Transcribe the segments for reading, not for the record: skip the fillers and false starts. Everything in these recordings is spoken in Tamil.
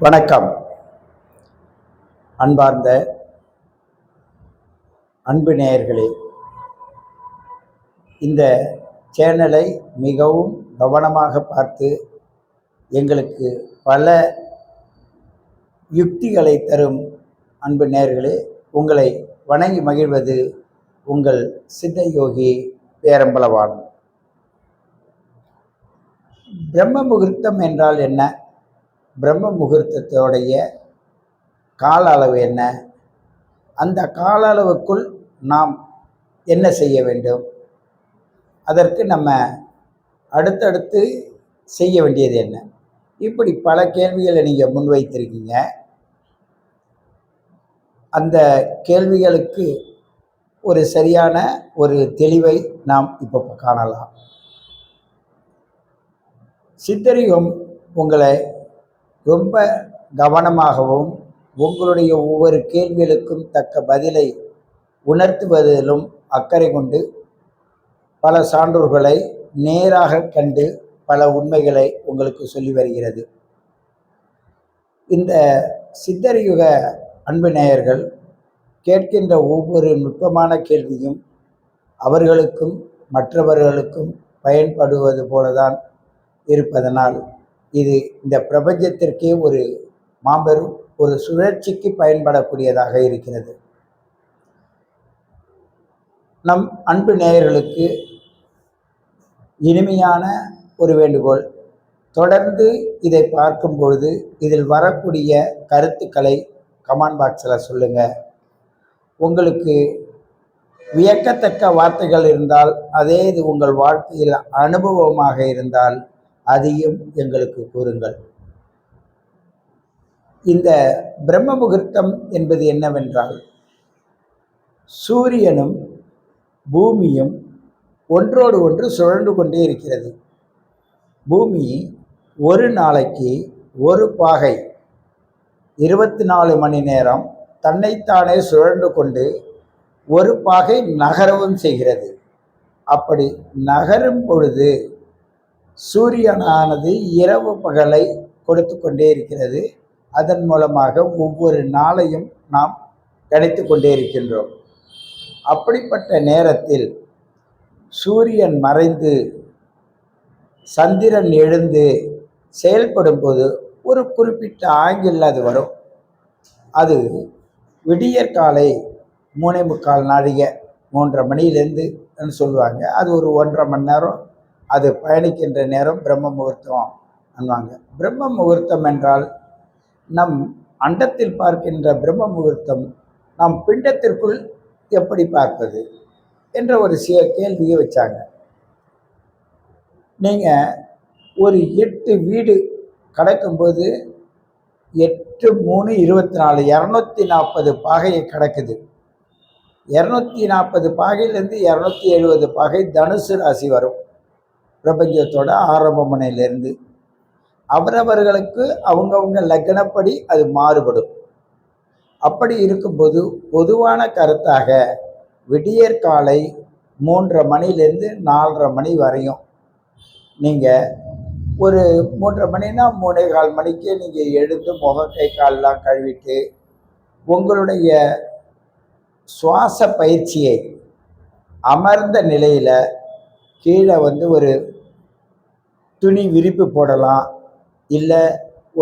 வணக்கம். அன்பார்ந்த அன்பு நேயர்களே, இந்த சேனலை மிகவும் கவனமாக பார்த்து எங்களுக்கு பல யுக்திகளை தரும் அன்பு நேயர்களே, உங்களை வணங்கி மகிழ்வது உங்கள் சித்தயோகி பேரம்பலவான். பிரம்ம முகூர்த்தம் என்றால் என்ன? பிரம்ம முகூர்த்தத்தோடைய கால அளவு என்ன? அந்த கால அளவுக்குள் நாம் என்ன செய்ய வேண்டும்? அதற்கு நம்ம அடுத்தடுத்து செய்ய வேண்டியது என்ன? இப்படி பல கேள்விகளை நீங்கள் முன்வைத்திருக்கீங்க. அந்த கேள்விகளுக்கு ஒரு சரியான ஒரு தெளிவை நாம் இப்போ காணலாம். சித்தரிகம் உங்களை ரொம்ப கவனமாகவும் உங்களுடைய ஒவ்வொரு கேள்விகளுக்கும் தக்க பதிலை உணர்த்துவதிலும் அக்கறை கொண்டு பல சான்றோர்களை நேராக கண்டு பல உண்மைகளை உங்களுக்கு சொல்லி வருகிறது. இந்த சித்தரியுக அன்பு நேயர்கள் கேட்கின்ற ஒவ்வொரு நுட்பமான கேள்வியும் அவர்களுக்கும் மற்றவர்களுக்கும் பயன்படுவது போலதான் இருப்பதனால் இது இந்த பிரபஞ்சத்திற்கே ஒரு மாபெரும் ஒரு சுழற்சிக்கு பயன்படக்கூடியதாக இருக்கிறது. நம் அன்பு நேயர்களுக்கு இனிமையான ஒரு வேண்டுகோள், தொடர்ந்து இதை பார்க்கும் பொழுது இதில் வரக்கூடிய கருத்துக்களை கமெண்ட் பாக்ஸில் சொல்லுங்கள். உங்களுக்கு வியக்கத்தக்க வார்த்தைகள் இருந்தால், அதே இது உங்கள் வாழ்க்கையில் அனுபவமாக இருந்தால் அதையும் எங்களுக்கு கூறுங்கள். இந்த பிரம்ம முகூர்த்தம் என்பது என்னவென்றால், சூரியனும் பூமியும் ஒன்றோடு ஒன்று சுழன்று கொண்டே இருக்கிறது. பூமி ஒரு நாளைக்கு ஒரு பாகை 24 மணி நேரம் தன்னைத்தானே சுழன்று கொண்டு ஒரு பாகை நகரவும் செய்கிறது. அப்படி நகரும் பொழுது சூரியனானது இரவு பகலை கொடுத்து கொண்டே இருக்கிறது. அதன் மூலமாக ஒவ்வொரு நாளையும் நாம் கணித்து கொண்டே இருக்கின்றோம். அப்படிப்பட்ட நேரத்தில் சூரியன் மறைந்து சந்திரன் எழுந்து செயல்படும் போது ஒரு குறிப்பிட்ட ஆங்கிள் அது வரும். அது விடியற்காலை 3:45 நாழிகை 3:30 மணியிலேருந்து சொல்லுவாங்க. அது ஒரு 1.5 மணி நேரம் அது பயணிக்கின்ற நேரம் பிரம்ம முகூர்த்தம் அன்வாங்க. பிரம்ம முகூர்த்தம் என்றால் நம் அண்டத்தில் பார்க்கின்ற பிரம்ம முகூர்த்தம் நம் பிண்டத்திற்குள் எப்படி பார்ப்பது என்ற ஒரு கேள்வியை வச்சாங்க. நீங்கள் ஒரு 8 வீடு கடக்கும்போது 8×3=24 240 பாகையை கடக்குது. 240 பாகையிலேருந்து 270 பாகை தனுசு ராசி வரும். பிரபஞ்சத்தோட ஆரம்ப முனையிலிருந்து அவரவர்களுக்கு அவங்கவுங்க லக்னப்படி அது மாறுபடும். அப்படி இருக்கும்போது பொதுவான கருத்தாக விடியற்காலை 3:30 மணிலேருந்து 4:30 மணி வரையும் நீங்கள் ஒரு 3:30 மணினா 3:15 மணிக்கு நீங்கள் எழுந்து முகம் கை காலெலாம் கழுவிட்டு உங்களுடைய சுவாச பயிற்சியை அமர்ந்த நிலையில் கீழே ஒரு துணி விரிப்பு போடலாம், இல்லை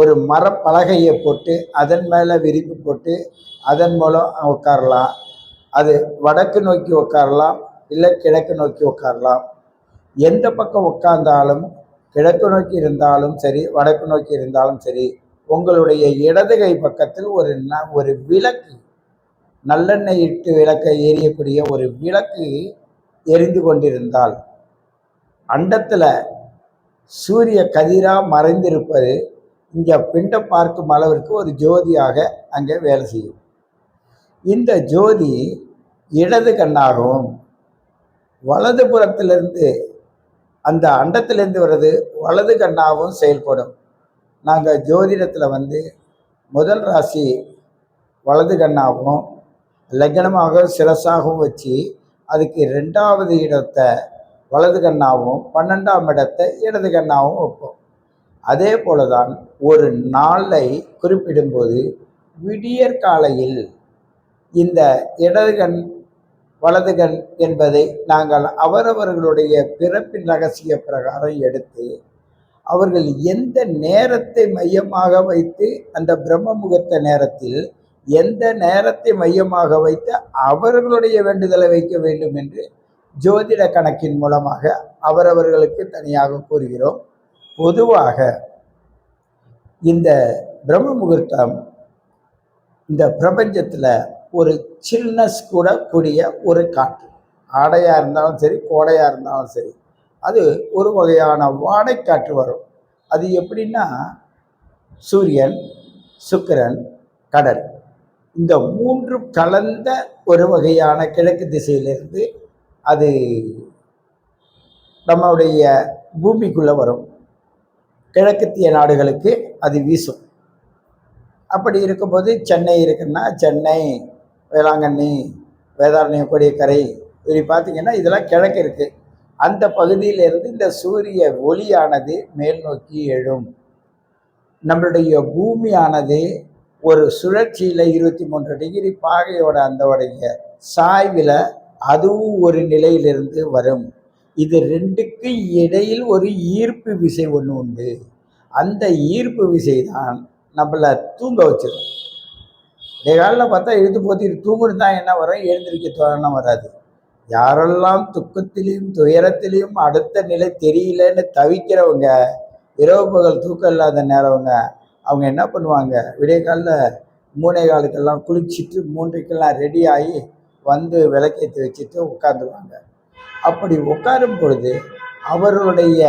ஒரு மரப்பலகையை போட்டு அதன் மேலே விரிப்பு போட்டு அதன் மூலம் உட்காரலாம். அது வடக்கு நோக்கி உட்காரலாம், இல்லை கிழக்கு நோக்கி உட்காரலாம். எந்த பக்கம் உட்கார்ந்தாலும், கிழக்கு நோக்கி இருந்தாலும் சரி வடக்கு நோக்கி இருந்தாலும் சரி, உங்களுடைய இடது கை பக்கத்தில் ஒரு விளக்கு, நல்லெண்ணெய் இட்டு விளக்கை எரியக்கூடிய ஒரு விளக்கு எரிந்து கொண்டிருந்தால் அண்டத்தில் சூரிய கதிராக மறைந்திருப்பது இங்கே பிண்டம் பார்க்கும் அளவிற்கு ஒரு ஜோதியாக அங்கே வேலை செய்யும். இந்த ஜோதி இடது கண்ணாகவும் வலது புறத்திலிருந்து அந்த அண்டத்திலிருந்து வர்றது வலது கண்ணாகவும் செயல்படும். நாங்கள் ஜோதிடத்தில் முதல் ராசி வலது கண்ணாகவும் லக்னமாக சிரசாகவும் வச்சு அதுக்கு 2வது இடத்தை வலது கண்ணாகவும் 12ஆம் இடத்தை இடது கண்ணாகவும் வைப்போம். அதே போலதான் ஒரு நாளை குறிப்பிடும்போது விடியற் காலையில் இந்த இடதுகண் வலதுகண் என்பதை நாங்கள் அவரவர்களுடைய பிறப்பின் ரகசிய பிரகாரம் எடுத்து அவர்கள் எந்த நேரத்தை மையமாக வைத்து அந்த பிரம்ம முகூர்த்த நேரத்தில் எந்த நேரத்தை மையமாக வைத்து அவர்களுடைய வேண்டுதலை வைக்க வேண்டும் என்று ஜோதிட கணக்கின் மூலமாக அவரவர்களுக்கு தனியாக கூறுகிறோம். பொதுவாக இந்த பிரம்ம முகூர்த்தம் இந்த பிரபஞ்சத்தில் ஒரு சில்னஸ் கூட கூடிய ஒரு காற்று, ஆடையாக இருந்தாலும் சரி கோடையாக இருந்தாலும் சரி, அது ஒரு வகையான வாடைக்காற்று வரும். அது எப்படின்னா சூரியன், சுக்கிரன், கடல் இந்த மூன்றும் கலந்த ஒரு வகையான கிழக்கு திசையிலிருந்து அது நம்முடைய பூமிக்குள்ளே வரும். கிழக்கத்திய நாடுகளுக்கு அது வீசும். அப்படி இருக்கும்போது சென்னை இருக்குன்னா சென்னை, வேளாங்கண்ணி, வேதாரண்யம், கோடியக்கரை இப்படி பார்த்தீங்கன்னா இதெல்லாம் கிழக்கு இருக்குது. அந்த பகுதியிலிருந்து இந்த சூரிய ஒளியானது மேல் நோக்கி எழும். நம்மளுடைய பூமியானது ஒரு சுழற்சியில் 23 டிகிரி பாகையோட அந்தோடைய சாய்வில் அதுவும் ஒரு நிலையிலிருந்து வரும். இது ரெண்டுக்கு இடையில் ஒரு ஈர்ப்பு விசை ஒன்று உண்டு. அந்த ஈர்ப்பு விசை தான் நம்மளை தூங்க வச்சிடும். காலில் பார்த்தா இழுத்து போத்தி தூங்குன்னு தான் என்ன வரும், எழுந்திருக்க தோணம் வராது. யாரெல்லாம் துக்கத்திலையும் துயரத்திலையும் அடுத்த நிலை தெரியலன்னு தவிக்கிறவங்க, இரவு பகல் தூக்கம் இல்லாத நேரவங்க, அவங்க என்ன பண்ணுவாங்க, விடிய காலில் 3:15 குளிச்சுட்டு 3:00 ரெடி ஆகி வந்து விளக்கேற்றி வச்சுட்டு உட்காந்துருவாங்க. அப்படி உட்காரும் பொழுது அவர்களுடைய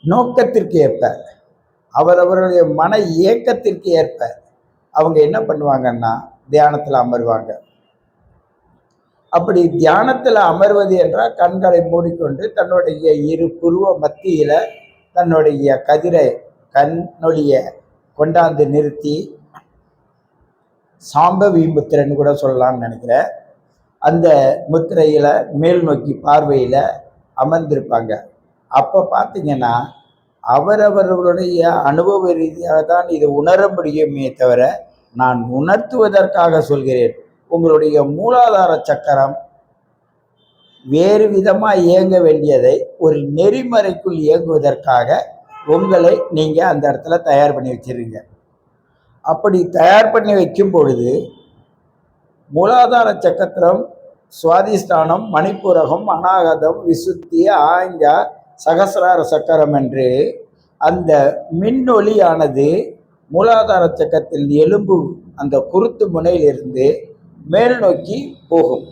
நோக்கத்திற்கு ஏற்ப, அவரவர்களுடைய மன இயக்கத்திற்கு ஏற்ப அவங்க என்ன பண்ணுவாங்கன்னா தியானத்தில் அமருவாங்க. அப்படி தியானத்தில் அமர்வது என்றால் கண்களை மூடிக்கொண்டு தன்னுடைய இரு புருவ மத்தியில் தன்னுடைய கதிரை கண்ணொளிய கொண்டாந்து நிறுத்தி, சாம்பவி முத்திரைன்னு கூட சொல்லலாம்னு நினைக்கிறேன், அந்த முத்திரையில் மேல் நோக்கி பார்வையில் அமர்ந்திருப்பாங்க. அப்போ பார்த்தீங்கன்னா அவரவர்களுடைய அனுபவ ரீதியாக தான் இதை உணர முடியுமே தவிர நான் உணர்த்துவதற்காக சொல்கிறேன். உங்களுடைய மூலாதார சக்கரம் வேறு விதமாக இயங்க வேண்டியதை ஒரு நெறிமுறைக்குள் இயங்குவதற்காக உங்களை நீங்கள் அந்த இடத்துல தயார் பண்ணி வச்சிருங்க. அப்படி தயார் பண்ணி வைக்கும் பொழுது மூலாதார சக்கரம், சுவாதிஷ்டானம், மணிப்பூரகம், அநாகதம், விசுத்தி, ஆஞ்சா, சகசிரார சக்கரம் என்று அந்த மின்னொலியானது மூலாதார சக்கரத்தில் எலும்பு அந்த குருத்து முனையிலிருந்து மேல் நோக்கி போகும்.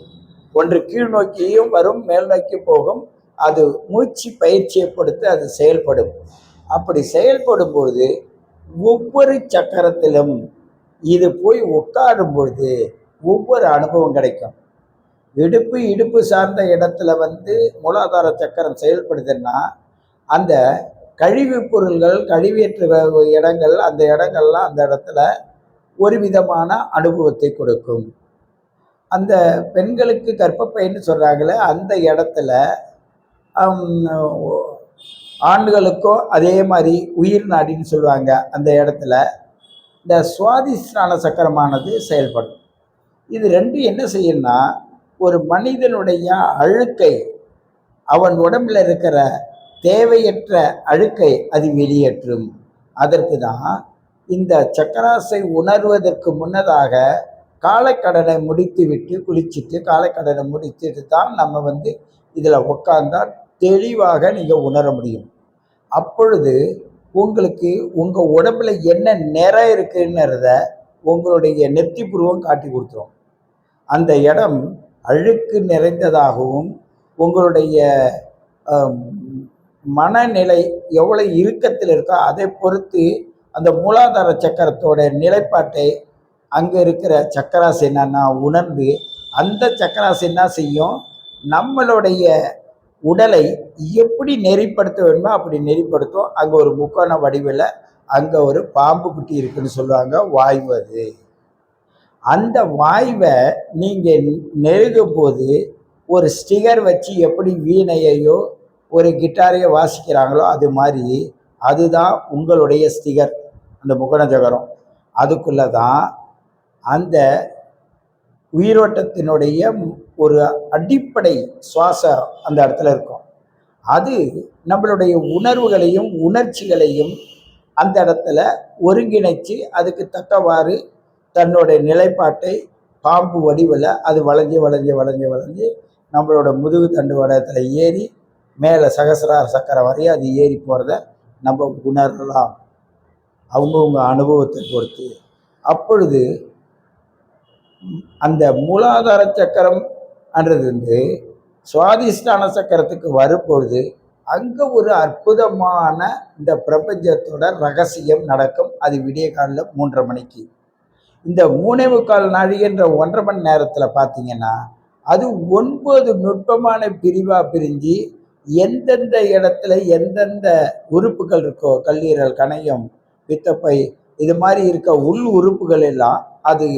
ஒன்று கீழ் நோக்கியும் வரும், மேல் நோக்கி போகும். அது மூச்சு பயிற்சியை பொறுத்து அது செயல்படும். அப்படி செயல்படும் பொழுது ஒவ்வொரு சக்கரத்திலும் இது போய் உட்காரும் பொழுது ஒவ்வொரு அனுபவம் கிடைக்கும். இடுப்பு சார்ந்த இடத்துல மூலாதார சக்கரம் செயல்படுதுன்னா அந்த கழிவு பொருள்கள், கழிவேற்று இடங்கள், அந்த இடங்கள்லாம் அந்த இடத்துல ஒரு விதமான அனுபவத்தை கொடுக்கும். அந்த பெண்களுக்கு கர்ப்பப்பைன்னு சொல்கிறாங்களே அந்த இடத்துல ஆண்களுக்கும் அதே மாதிரி உயிர் நாடின்னு சொல்லுவாங்க. அந்த இடத்துல இந்த சுவாதிஷ்டான சக்கரமானது செயல்படும். இது ரெண்டும் என்ன செய்யும்னா ஒரு மனிதனுடைய அழுக்கை, அவன் உடம்புல இருக்கிற தேவையற்ற அழுக்கை அது வெளியேற்றும். அதற்கு தான் இந்த சக்கராசை உணர்வதற்கு முன்னதாக காலைக்கடனை முடித்து விட்டு குளிச்சுட்டு காலைக்கடனை முடிச்சுட்டு தான் நம்ம இதில் உட்கார்ந்தால் தெளிவாக நீங்கள் உணர முடியும். அப்பொழுது உங்களுக்கு உங்கள் உடம்புல என்ன நிறை இருக்குங்கிறத உங்களுடைய நெத்தி புருவம் காட்டி கொடுத்துரும். அந்த இடம் அழுக்கு நிறைந்ததாகவும் உங்களுடைய மனநிலை எவ்வளோ இறுக்கத்தில் இருக்கோ அதை பொறுத்து அந்த மூலாதார சக்கரத்தோட நிலைப்பாட்டை அங்கே இருக்கிற சக்கராசி என்னன்னா உணர்ந்து அந்த சக்கராசி என்ன செய்யும், நம்மளுடைய உடலை எப்படி நெறிப்படுத்த வேணுமோ அப்படி நெறிப்படுத்தும். அங்கே ஒரு முக்கோண வடிவில் அங்கே ஒரு பாம்பு குட்டி இருக்குன்னு சொல்லுவாங்க, வாய்வு. அது அந்த வாய்வை நீங்கள் நெருங்கும் போது ஒரு ஸ்டிகர் வச்சு எப்படி வீணையையோ ஒரு கிட்டாரையை வாசிக்கிறாங்களோ அது மாதிரி அதுதான் உங்களுடைய ஸ்டிகர், அந்த முகநஜகரம். அதுக்குள்ளே தான் அந்த உயிரோட்டத்தினுடைய ஒரு அடிப்படை சுவாசம் அந்த இடத்துல இருக்கும். அது நம்மளுடைய உணர்வுகளையும் உணர்ச்சிகளையும் அந்த இடத்துல ஒருங்கிணைச்சு அதுக்கு தக்கவாறு தன்னுடைய நிலைப்பாட்டை பாம்பு வடிவில் அது வளைஞ்சு வளைஞ்சு வளைஞ்சு வளைஞ்சு நம்மளோட முதுகு தண்டு வடத்தில் ஏறி மேலே சகசிரார சக்கரை வரையும் அது ஏறி போகிறத நம்ம உணரலாம், அவங்கவுங்க அனுபவத்தை பொறுத்து. அப்பொழுது அந்த மூலாதார சக்கரம் என்றது சுவாதிஷ்டான சக்கரத்துக்கு வரும்பொழுது அங்கே ஒரு அற்புதமான இந்த பிரபஞ்சத்தோட ரகசியம் நடக்கும். அது விடிய காலில் 3:30 மணிக்கு. இந்த 3:45 நாழிகைன்ற 1.5 மணி நேரத்தில் பார்த்தீங்கன்னா அது 9 நுட்பமான பிரிவாக பிரிஞ்சு எந்தெந்த இடத்துல எந்தெந்த உறுப்புகள் இருக்கோ, கல்லீரல், கணையம், பித்தப்பை, இது மாதிரி இருக்க உள் உறுப்புகள் எல்லாம் அது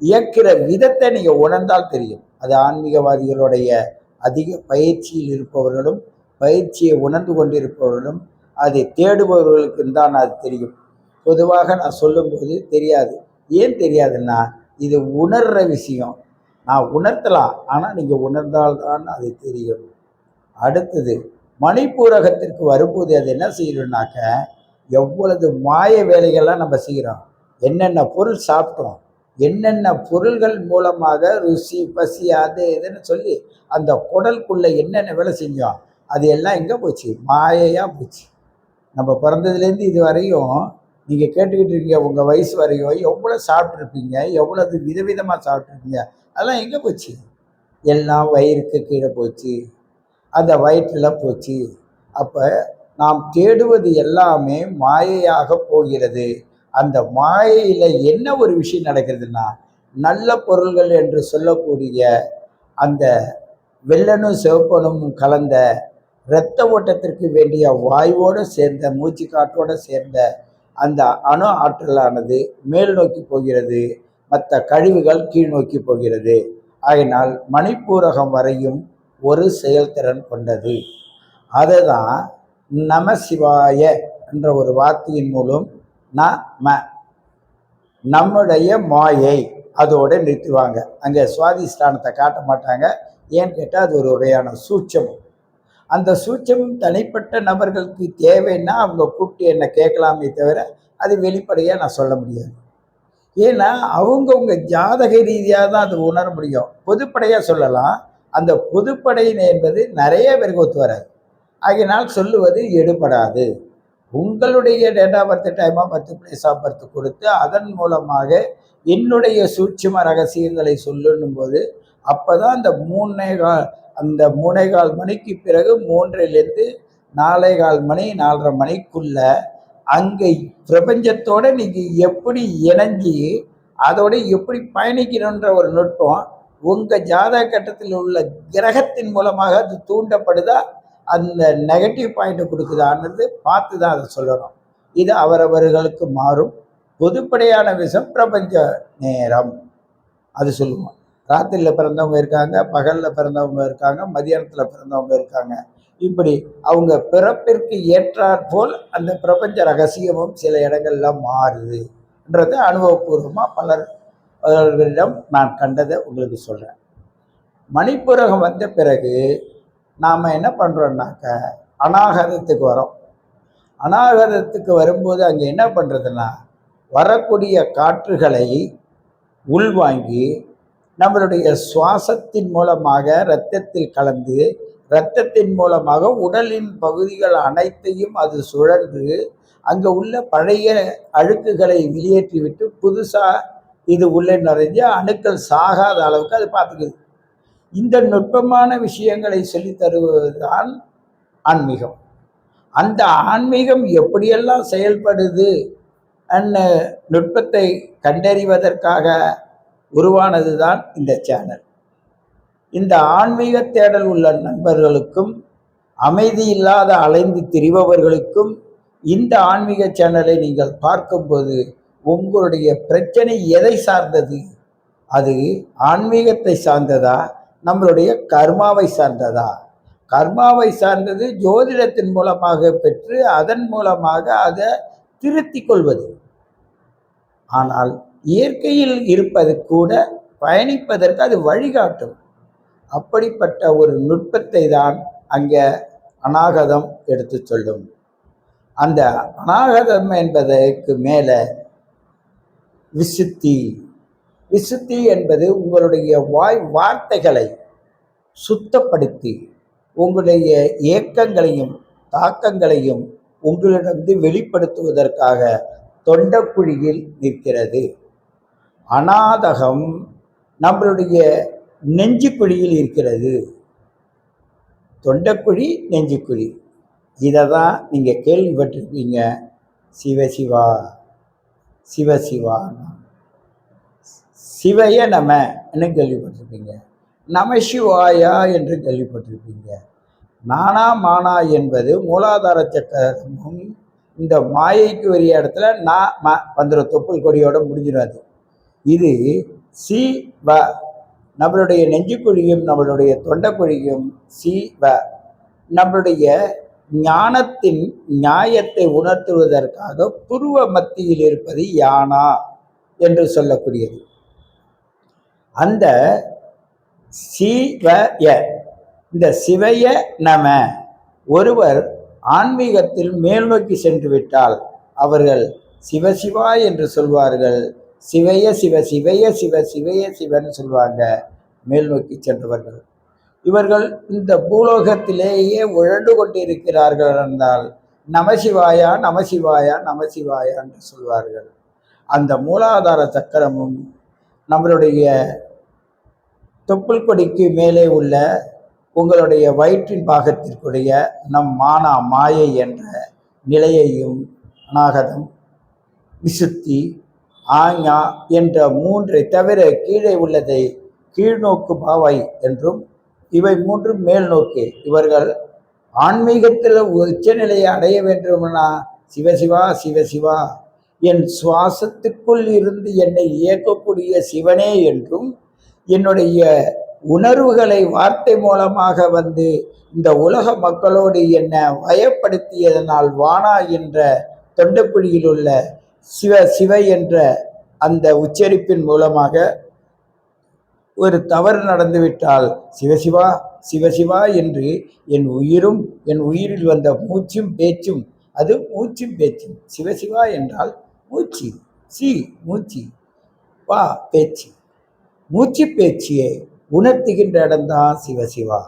இயக்கிற விதத்தை நீங்கள் உணர்ந்தால் தெரியும். அது ஆன்மீகவாதிகளுடைய அதிக பயிற்சியில் இருப்பவர்களும் பயிற்சியை உணர்ந்து கொண்டிருப்பவர்களும் அதை தேடுபவர்களுக்கு தான் அது தெரியும். பொதுவாக நான் சொல்லும்போது தெரியாது. ஏன் தெரியாதுன்னா இது உணர்கிற விஷயம். நான் உணர்த்தலாம், ஆனால் நீங்கள் உணர்ந்தால்தான் அது தெரியும். அடுத்தது மணிப்பூரகத்திற்கு வரும்போது அது என்ன செய்யணும்னாக்க எவ்வளவு மாய வேலைகள்லாம் நம்ம செய்கிறோம், என்னென்ன பொருள் சாப்பிட்டோம், என்னென்ன பொருள்கள் மூலமாக ருசி பசி அது இதுன்னு சொல்லி அந்த குடலுக்குள்ளே என்னென்ன வேலை செஞ்சோம் அது எல்லாம் எங்கே போச்சு, மாயையாக போச்சு. நம்ம பிறந்ததுலேருந்து இது வரையும் நீங்கள் கேட்டுக்கிட்டு இருக்கீங்க, உங்கள் வயசு வரையும் எவ்வளோ சாப்பிட்ருப்பீங்க, எவ்வளவு விதவிதமாக சாப்பிட்ருப்பீங்க, அதெல்லாம் எங்கே போச்சு? எல்லாம் வயிறுக்கு கீழே போச்சு, அந்த வயிற்றில் போச்சு. அப்போ நாம் தேடுவது எல்லாமே மாயையாக போகிறது. அந்த மாயையில் என்ன ஒரு விஷயம் நடக்கிறதுனா நல்ல பொருள்கள் என்று சொல்லக்கூடிய அந்த வெள்ளனும் சிவப்பனும் கலந்த இரத்த ஓட்டத்திற்கு வேண்டிய வாயுவோடு சேர்ந்த மூச்சு காற்றோடு சேர்ந்த அந்த அணு ஆற்றலானது மேல் நோக்கி போகிறது, மற்ற கழிவுகள் கீழ் நோக்கி போகிறது. ஆகினால் மணிப்பூரகம் வரையும் ஒரு செயல்திறன் கொண்டது. அதை தான் நம சிவாய என்ற ஒரு வார்த்தையின் மூலம் நம்முடைய மாயை அதோட நிறுத்துவாங்க. அங்கே சுவாதிஷ்டானத்தை காட்ட மாட்டாங்க. ஏன்னு கேட்டால் அது ஒரு வகையான சூட்சமம். அந்த சூட்சமம் தனிப்பட்ட நபர்களுக்கு தேவைன்னா அவங்க கூப்பிட்டு என்ன கேட்கலாமே தவிர அது வெளிப்படையாக நான் சொல்ல முடியாது. ஏன்னா அவங்கவுங்க ஜாதக ரீதியாக தான் அது உணர முடியும். பொதுப்படையாக சொல்லலாம். அந்த பொதுப்படை என்பது நிறைய பேருக்கு ஒத்து வராது. ஆகினால் சொல்லுவது எடுபடாது. உங்களுடைய date of birth, time of birth, place of birth கொடுத்து அதன் மூலமாக என்னுடைய சூட்சும ரகசியங்களை சொல்லணும் போது அப்போ தான் அந்த 3:15 மணிக்கு பிறகு 3லேருந்து 4:15 மணி 4:30 மணிக்குள்ள அங்கே பிரபஞ்சத்தோடு நீங்கள் எப்படி இணைஞ்சி அதோட எப்படி பயணிக்கணுன்ற ஒரு நுட்பம் உங்கள் ஜாதக கட்டத்தில் உள்ள கிரகத்தின் மூலமாக அது தூண்டப்படுதா, அந்த நெகட்டிவ் பாயிண்ட்டை கொடுக்குதான்றது பார்த்து தான் அதை சொல்லணும். இது அவரவர்களுக்கு மாறும். பொதுப்படையான விஷயம் பிரபஞ்ச நேரம் அது சொல்லுவோம். ராத்திரியில் பிறந்தவங்க இருக்காங்க, பகலில் பிறந்தவங்க இருக்காங்க, மதியானத்தில் பிறந்தவங்க இருக்காங்க. இப்படி அவங்க பிறப்பிற்கு ஏற்றாற்போல் அந்த பிரபஞ்ச ரகசியமும் சில இடங்கள்லாம் மாறுதுன்றது அனுபவபூர்வமாக பலர்களிடம் நான் கண்டதை உங்களுக்கு சொல்கிறேன். மணிப்பூரகம் வந்த பிறகு நாம் என்ன பண்ணுறோன்னாக்க அநாகதத்துக்கு வரோம். அநாகதத்துக்கு வரும்போது அங்கே என்ன பண்ணுறதுன்னா வரக்கூடிய காற்றுகளை உள்வாங்கி நம்மளுடைய சுவாசத்தின் மூலமாக இரத்தத்தில் கலந்து இரத்தத்தின் மூலமாக உடலின் பகுதிகள் அனைத்தையும் அது சுழன்று அங்கே உள்ள பழைய அழுக்குகளை வெளியேற்றிவிட்டு புதுசாக இது உள்ளே நுழைஞ்சு அணுக்கள் சாகாத அளவுக்கு அது பார்த்துக்குது. இந்த நுட்பமான விஷயங்களை சொல்லி தருவதுதான் ஆன்மீகம். அந்த ஆன்மீகம் எப்படியெல்லாம் செயல்படுது நுட்பத்தை கண்டறிவதற்காக உருவானது தான் இந்த சேனல். இந்த ஆன்மீக தேடல் உள்ள நண்பர்களுக்கும் அமைதி இல்லாத அலைந்து திரிபவர்களுக்கும் இந்த ஆன்மீக சேனலை நீங்கள் பார்க்கும்போது உங்களுடைய பிரச்சனை எதை சார்ந்தது, அது ஆன்மீகத்தை சார்ந்ததா, நம்மளுடைய கர்மாவை சார்ந்ததா, கர்மாவை சார்ந்தது ஜோதிடத்தின் மூலமாக பெற்று அதன் மூலமாக அதை திருத்திக் கொள்வது. ஆனால் இயற்கையில் இருப்பது கூட பயணிப்பதற்கு அது வழிகாட்டும். அப்படிப்பட்ட ஒரு நுட்பத்தை தான் அங்கே அநாகதம் எடுத்து சொல்லும். அந்த அநாகதம் என்பதற்கு மேலே விசுத்தி. விசுத்தி என்பது உங்களுடைய வார்த்தைகளை சுத்தப்படுத்தி உங்களுடைய இயக்கங்களையும் தாக்கங்களையும் உங்களிடந்து வெளிப்படுத்துவதற்காக தொண்டக்குழியில் நிற்கிறது. அநாதகம் நம்மளுடைய நெஞ்சுக்குழியில் இருக்கிறது. தொண்டக்குழி, நெஞ்சுக்குழி. இதை தான் நீங்கள் கேள்விப்பட்டிருப்பீங்க. சிவசிவா சிவசிவா, சிவைய நமன்னு கேள்விப்பட்டிருப்பீங்க. நமசிவாயா என்று கேள்விப்பட்டிருப்பீங்க. நானா மானா என்பது மூலாதார சக்கரமும் இந்த மாயைக்கு வரிய இடத்துல வந்துடும். தொப்புள் கொடியோட முடிஞ்சிடாது. இது சிவ. நம்மளுடைய நெஞ்சுக்குழியும் நம்மளுடைய தொண்டைக்குழியும் சிவ. நம்மளுடைய ஞானத்தின் நியாயத்தை உணர்த்துவதற்காக புருவ மத்தியில் இருப்பது யானா என்று சொல்லக்கூடியது. அந்த சிவய, இந்த சிவய நம. ஒருவர் ஆன்மீகத்தில் மேல் நோக்கி சென்று விட்டால் அவர்கள் சிவசிவா என்று சொல்வார்கள். சிவய சிவ, சிவய சிவ, சிவய சிவன்னு சொல்லுவாங்க மேல் நோக்கி சென்றவர்கள். இவர்கள் இந்த பூலோகத்திலேயே உழண்டு கொண்டிருக்கிறார்கள் என்றால் நமசிவாயா நமசிவாயா நமசிவாயா என்று சொல்வார்கள். அந்த மூலாதார சக்கரமும் நம்மளுடைய தொப்புள் கொடிக்கு மேலே உள்ள உங்களுடைய வயிற்றின் பாகத்திற்குடைய நம் மானா மாயை என்ற நிலையையும் அநாகதம், விசுத்தி, ஆஞா என்ற மூன்றை தவிர கீழே உள்ளதை கீழ்நோக்கு பாவை என்றும், இவை மூன்றும் மேல் நோக்கி. இவர்கள் ஆன்மீகத்தில் உச்சநிலையை அடைய வேண்டும்னா சிவசிவா சிவசிவா, என் சுவாசத்துக்குள் இருந்து என்னை இயக்கக்கூடிய சிவனே என்றும், என்னுடைய உணர்வுகளை வார்த்தை மூலமாக வந்து இந்த உலக மக்களோடு என்னை வயப்படுத்தியதனால் வானா என்ற தொண்டைக்குழியில் உள்ள சிவ சிவ என்ற அந்த உச்சரிப்பின் மூலமாக ஒரு தவறு நடந்துவிட்டால் சிவசிவா சிவசிவா என்று என் உயிரும் என் உயிரில் வந்த மூச்சும் பேச்சும், அது மூச்சும் பேச்சும். சிவசிவா என்றால் மூச்சு, சி மூச்சு, வா பேச்சு, மூச்சு பேச்சியை உணர்த்துகின்ற இடம்தான் சிவசிவா.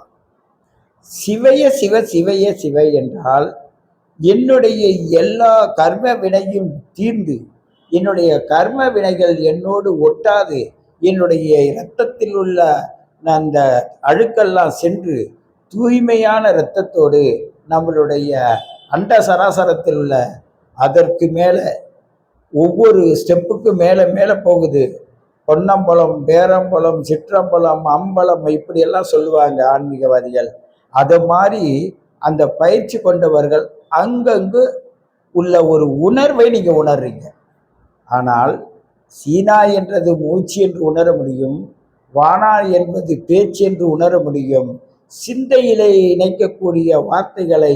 சிவைய சிவ, சிவைய சிவ என்றால் என்னுடைய எல்லா கர்ம வினையும் தீர்ந்து, என்னுடைய கர்ம வினைகள் என்னோடு ஒட்டாது, என்னுடைய இரத்தத்தில் உள்ள அந்த அழுக்கெல்லாம் சென்று தூய்மையான இரத்தத்தோடு நம்மளுடைய அண்ட சராசரத்தில் உள்ள அதற்கு மேலே ஒவ்வொரு ஸ்டெப்புக்கு மேலே மேலே போகுது. பொன்னம்பலம், பேரம்பலம், சிற்றம்பலம், அம்பலம் இப்படியெல்லாம் சொல்லுவாங்க ஆன்மீகவாதிகள். அது மாதிரி அந்த பயிற்சி கொண்டவர்கள் அங்கங்கு உள்ள ஒரு உணர்வை நீங்கள் உணர்றீங்க. ஆனால் சீனா என்றது மூச்சு என்று உணர முடியும், வானா என்பது பேச்சு என்று உணர முடியும். சிந்தையிலே இணைக்கக்கூடிய வார்த்தைகளை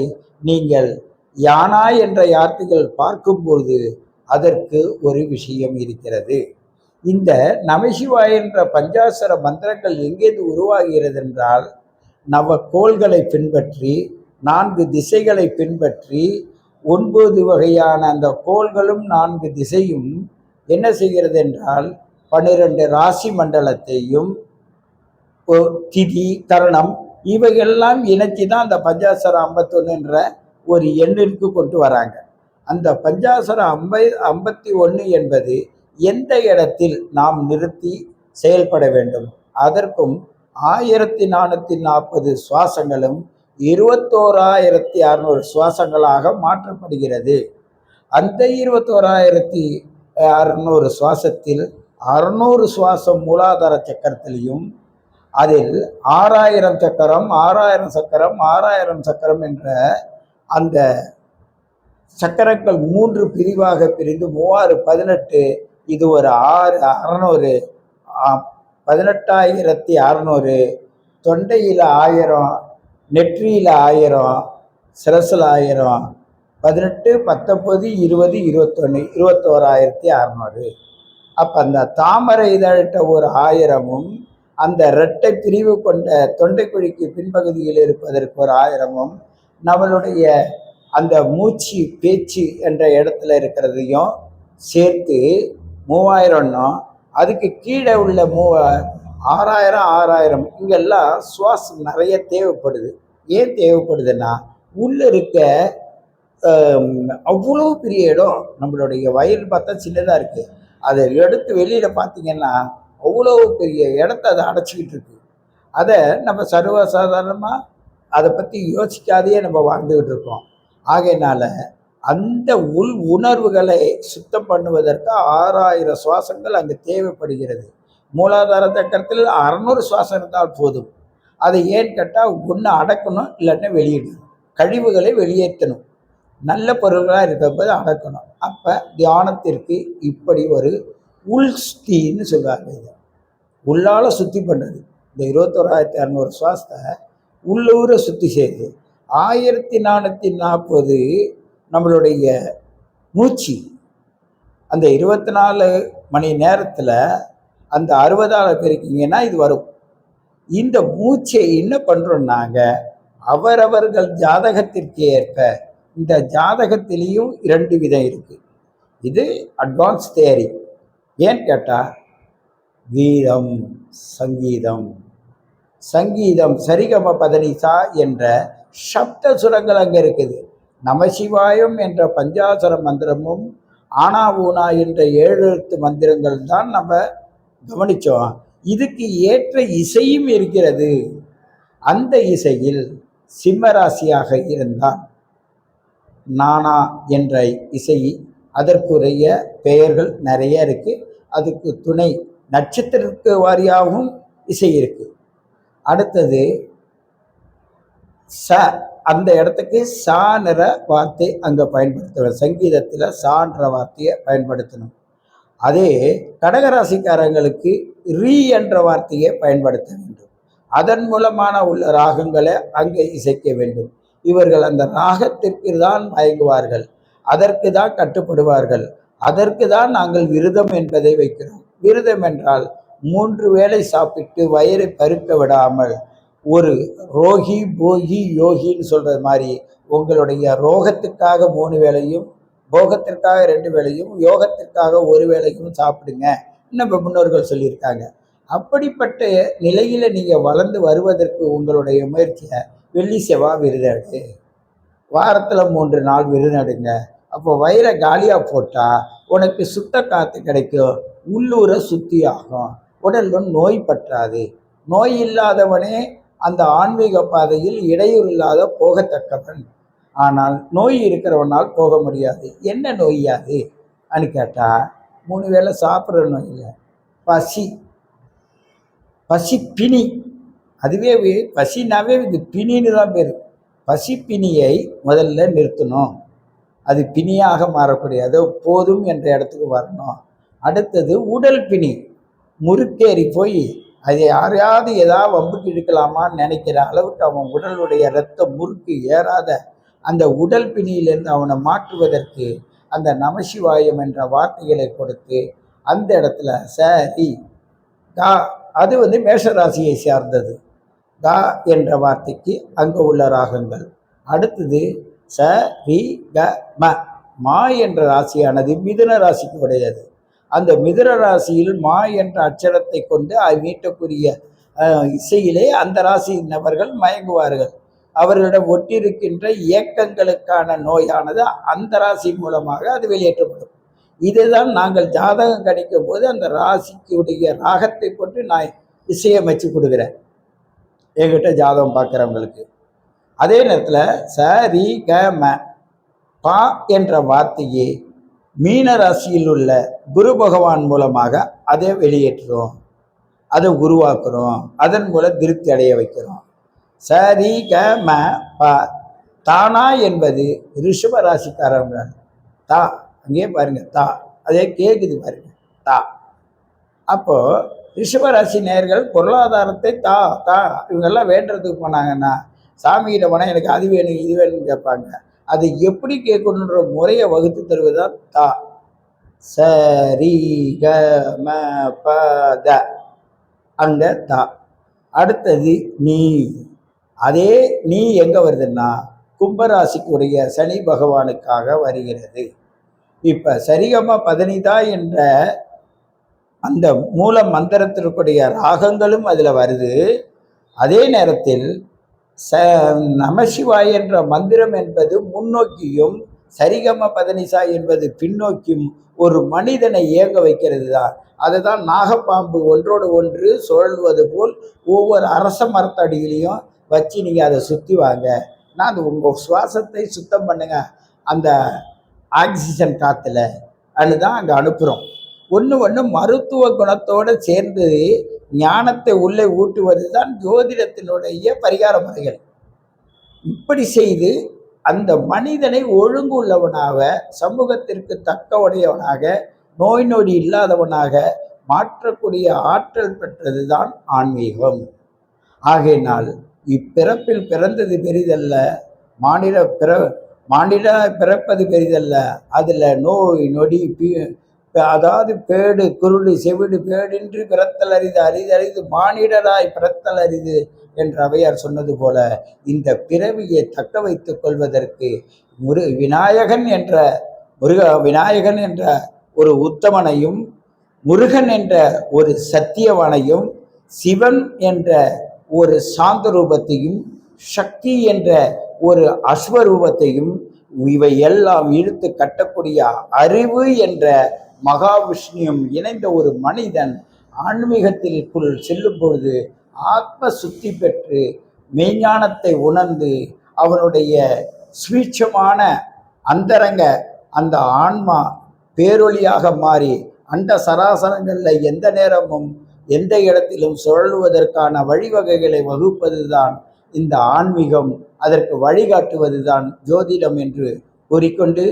நீங்கள் யானா என்ற வார்த்தைகள் பார்க்கும்போது அதற்கு ஒரு விஷயம் இருக்கிறது. இந்த நமசிவாய என்ற பஞ்சாசர மந்திரங்கள் எங்கேருந்து உருவாகிறது என்றால், நவக்கோள்களை பின்பற்றி 4 திசைகளை பின்பற்றி 9 வகையான அந்த கோள்களும் 4 திசையும் என்ன செய்கிறது என்றால் 12 ராசி மண்டலத்தையும் திதி கரணம் இவைகள்லாம் இணைச்சி தான் அந்த பஞ்சாசர 51 என்ற ஒரு எண்ணிற்கு கொண்டு வராங்க. அந்த பஞ்சாசர 51 என்பது எந்த இடத்தில் நாம் நிறுத்தி செயல்பட வேண்டும், அதற்கும் 1440 சுவாசங்களும் 21,600 சுவாசங்களாக மாற்றப்படுகிறது. அந்த 21,600 சுவாசத்தில் 600 சுவாசம் மூலாதார சக்கரத்திலையும், அதில் 6000 சக்கரம் 6000 சக்கரம் 6000 சக்கரம் என்ற அந்த சக்கரங்கள் 3 பிரிவாக பிரிந்து 3,618, இது ஒரு 600 18,600, தொண்டையில் 1000, நெற்றியில் 1000, சிரசில் 1000, 18, 19, 20, 21, 21,600. அப்போ அந்த தாமரை இதழ்கிட்ட ஒரு 1000-ம், அந்த இரட்டை பிரிவு கொண்ட தொண்டைக்குழிக்கு பின்பகுதியில் இருப்பதற்கு ஒரு 1000-ம், நம்மளுடைய அந்த மூச்சு பேச்சு என்ற இடத்துல இருக்கிறதையும் சேர்த்து 3000-ன்னும், அதுக்கு கீழே உள்ள 6000, 6000 இங்கெல்லாம் சுவாசம் நிறைய தேவைப்படுது. ஏன் தேவைப்படுதுன்னா, உள்ள இருக்க அவ்வளோ பெரிய இடம், நம்மளுடைய வயிறு பார்த்தா சின்னதாக இருக்குது, அதை எடுத்து வெளியில் பார்த்தீங்கன்னா அவ்வளோ பெரிய இடத்த அதை அடைச்சிக்கிட்டு இருக்கு. அதை நம்ம சர்வசாதாரணமாக அதை பற்றி யோசிக்காதையே நம்ம வாழ்ந்துக்கிட்டு இருக்கோம். ஆகையினால அந்த உள் உணர்வுகளை சுத்தம் பண்ணுவதற்கு 6000 சுவாசங்கள் அங்கே தேவைப்படுகிறது. மூலாதார சக்கரத்தில் 600 சுவாசம் இருந்தால் போதும். அதை ஏன்னு கேட்டால், ஒன்று அடக்கணும், இல்லைன்னா வெளியிடணும். கழிவுகளை வெளியேற்றணும், நல்ல பொருள்களாக இருக்கும்போது அடக்கணும். அப்போ தியானத்திற்கு இப்படி ஒரு உள் சுத்தின்னு சொல்லுவாங்க. இதை உள்ளால் சுத்தி பண்ணுறது. இந்த 21,600 சுவாசத்தை உள்ளூரை சுத்தி செய்யுது. 1440 நம்மளுடைய மூச்சு அந்த 24 மணி நேரத்தில் அந்த 60ஆல் பெருக்கிங்கன்னா இது வரும். இந்த மூச்சை என்ன பண்ணுறோம்னாங்க, அவரவர்கள் ஜாதகத்திற்கு ஏற்ப, இந்த ஜாதகத்திலையும் 2 விதம் இருக்குது. இது அட்வான்ஸ் தியரி. ஏன்னு கேட்டால், கீதம், சங்கீதம், சங்கீதம் சரிகம பதனிசா என்ற சப்த சுரங்கள் அங்கே இருக்குது. நமசிவாயம் என்ற பஞ்சாசர மந்திரமும் ஆனா ஊனா என்ற 7 எழுத்து மந்திரங்கள் தான் நம்ம கவனித்தோம். இதுக்கு ஏற்ற இசையும் இருக்கிறது. அந்த இசையில் சிம்மராசியாக இருந்தால் நானா என்ற இசை, அதற்குரிய பெயர்கள் நிறைய இருக்கு. அதுக்கு துணை நட்சத்திரத்துக்கு வாரியாகவும் இசை இருக்கு. அடுத்தது ச, அந்த இடத்துக்கு சான்ற வார்த்தை அங்கே பயன்படுத்தணும். சங்கீதத்தில் சான்ற வார்த்தையை பயன்படுத்தணும். அதே கடகராசிக்காரங்களுக்கு ரீ என்ற வார்த்தையை பயன்படுத்த வேண்டும். அதன் மூலமான உள்ள ராகங்களை அங்கே இசைக்க வேண்டும். இவர்கள் அந்த ராகத்திற்கு தான் மயங்குவார்கள், அதற்கு தான் கட்டுப்படுவார்கள். அதற்கு தான் நாங்கள் விரதம் என்பதை வைக்கிறோம். விரதம் என்றால் 3 வேளை சாப்பிட்டு வயிறை பருக்க விடாமல், ஒரு ரோகி போகி யோகின்னு சொல்றது மாதிரி உங்களுடைய ரோகத்துக்காக 3 வேளையும், போகத்திற்காக 2 வேளையும், யோகத்திற்காக 1 வேளையும் சாப்பிடுங்க நம்ம முன்னோர்கள் சொல்லியிருக்காங்க. அப்படிப்பட்ட நிலையில நீங்க வளர்ந்து வருவதற்கு உங்களுடைய முயற்சியை வெள்ளி செவ்வாய் விருதெடு, வாரத்தில் 3 நாள் விருதெடுங்க. அப்போ வயிறை காலியாக போட்டால் உனக்கு சுத்த காற்று கிடைக்கும், உள்ளூரை சுத்தி ஆகும், உடல்ல நோய் பற்றாது. நோய் இல்லாதவனே அந்த ஆன்மீக பாதையில் இடையூறு இல்லாத போகத்தக்கவன். ஆனால் நோய் இருக்கிறவனால் போக முடியாது. என்ன நோயாது அன்னு கேட்டால், 3 வேளை சாப்பிட்ற நோய் இல்லை, பசி, பசி பிணி. அதுவே பசினாவே இது பிணின்னு தான் பேர். பசி பிணியை முதல்ல நிறுத்தணும். அது பிணியாக மாறக்கூடியது, போதும் என்ற இடத்துக்கு வரணும். அடுத்தது உடல் பிணி, முறுக்கேறி போய் அதை யாரையாவது ஏதாவது வம்புக்கு இழுக்கலாமான்னு நினைக்கிற அளவுக்கு அவன் உடலுடைய இரத்த முறுக்கு ஏறாத அந்த உடல் பிணியிலிருந்து அவனை மாற்றுவதற்கு அந்த நமசிவாயம் என்ற வார்த்தைகளை கொடுத்து அந்த இடத்துல சரி கா, அது மேஷராசியை சார்ந்தது. கா என்ற வார்த்தைக்கு அங்கே உள்ள ராகங்கள். அடுத்தது ச ரி க ம. மா என்ற ராசியானது மிதுன ராசிக்கு உடையது. அந்த மிதுன ராசியில் மா என்ற அச்சரத்தை கொண்டு மீட்டக்கூடிய இசையிலே அந்த ராசியினவர்கள் மயங்குவார்கள். அவர்களிடம் ஒட்டியிருக்கின்ற இயக்கங்களுக்கான நோயானது அந்த ராசி மூலமாக அது வெளியேற்றப்படும். இதுதான் நாங்கள் ஜாதகம் கணிக்கும் போது அந்த ராசிக்குடைய ராகத்தை கொண்டு நான் இசையமைச்சு கொடுக்குறேன் என்கிட்ட ஜாதகம் பார்க்குறவங்களுக்கு. அதே நேரத்தில் ச ரி க ம பா என்ற வார்த்தையை மீன ராசியில் உள்ள குரு பகவான் மூலமாக அதை வெளியேற்றுறோம், அதை உருவாக்குறோம், அதன் மூலம் திருப்தி அடைய வைக்கிறோம். ச ரி க ம ப. தானா என்பது ரிஷப ராசிக்காரங்க. தா அங்கே பாருங்க, தா அதே கேட்குது பாருங்க, தா. அப்போ ரிஷபராசி நேயர்கள் பொருளாதாரத்தை தா தா இவங்கெல்லாம் வேண்டுறதுக்கு போனாங்கன்னா சாமிகிட்ட போனால் எனக்கு அது வேணும் இது வேணும்னு கேட்பாங்க. அதை எப்படி கேட்கணுன்ற முறையை வகுத்து தருவதுதான் தா. சரி க ம ப த, அங்க தா. அடுத்தது நீ. அதே நீ எங்க வருதுன்னா கும்பராசிக்குடைய சனி பகவானுக்காக வருகிறது. இப்ப சரிகம பதனிதா என்ற அந்த மூல மந்திரத்திற்குடைய ராகங்களும் அதுல வருது. அதே நேரத்தில் நமசிவாய் என்ற மந்திரம் என்பது முன்னோக்கியும், சரிகம பதனிசா என்பது பின்னோக்கியும் ஒரு மனிதனை இயங்க வைக்கிறது தான். அதுதான் நாகப்பாம்பு ஒன்றோடு ஒன்று சுழல்வது போல் ஒவ்வொரு அரச மரத்தடியிலையும் வச்சு நீங்கள் அதை சுற்றி வாங்க. நான் அது உங்கள் சுவாசத்தை சுத்தம் பண்ணுங்க அந்த ஆக்சிஜன் காற்றுல அதுதான் அங்கே அனுப்புகிறோம். ஒன்று மருத்துவ குணத்தோடு சேர்ந்து ஞானத்தை உள்ளே ஊட்டுவது தான் ஜோதிடத்தினுடைய பரிகார முறைகள். இப்படி செய்து அந்த மனிதனை ஒழுங்கு உள்ளவனாக, சமூகத்திற்கு தக்க உடையவனாக, நோய் நொடி இல்லாதவனாக மாற்றக்கூடிய ஆற்றல் பெற்றது தான் ஆன்மீகம். ஆகையினால் இப்பிறப்பில் பிறந்தது பெரிதல்ல, மானிட பிறப்பது பெரிதல்ல. அதில் நோய் நொடி அதாவது பேடு குருடு செவிடு பேடின்றி பிறத்தல் அரிது, அரிதறிது மானிடராய் பிறத்தல் அரிது என்று அவையார் சொன்னது போல, இந்த பிறவியை தக்க வைத்துக் கொள்வதற்கு விநாயகன் என்ற ஒரு உத்தமனையும், முருகன் என்ற ஒரு சத்தியவானையும், சிவன் என்ற ஒரு சாந்த ரூபத்தையும், சக்தி என்ற ஒரு அஸ்வரூபத்தையும் இவை எல்லாம் இழுத்து கட்டக்கூடிய அறிவு என்ற மகாவிஷ்ணுவும் இணைந்த ஒரு மனிதன் ஆன்மீகத்திற்குள் செல்லும் பொழுது ஆத்ம சுத்தி பெற்று மெய்ஞானத்தை உணர்ந்து அவனுடைய சுவீட்சமான அந்தரங்க அந்த ஆன்மா பேரொளியாக மாறி அண்ட சராசரங்களில் எந்த நேரமும் எந்த இடத்திலும் சுழலுவதற்கான வழிவகைகளை வகுப்பதுதான் இந்த ஆன்மீகம். அதற்கு வழிகாட்டுவதுதான் ஜோதிடம் என்று கூறிக்கொண்டு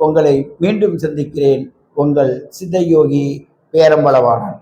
உங்களை மீண்டும் சந்திக்கிறேன். உங்கள் சித்தயோகி பேரம்பளவாணன்.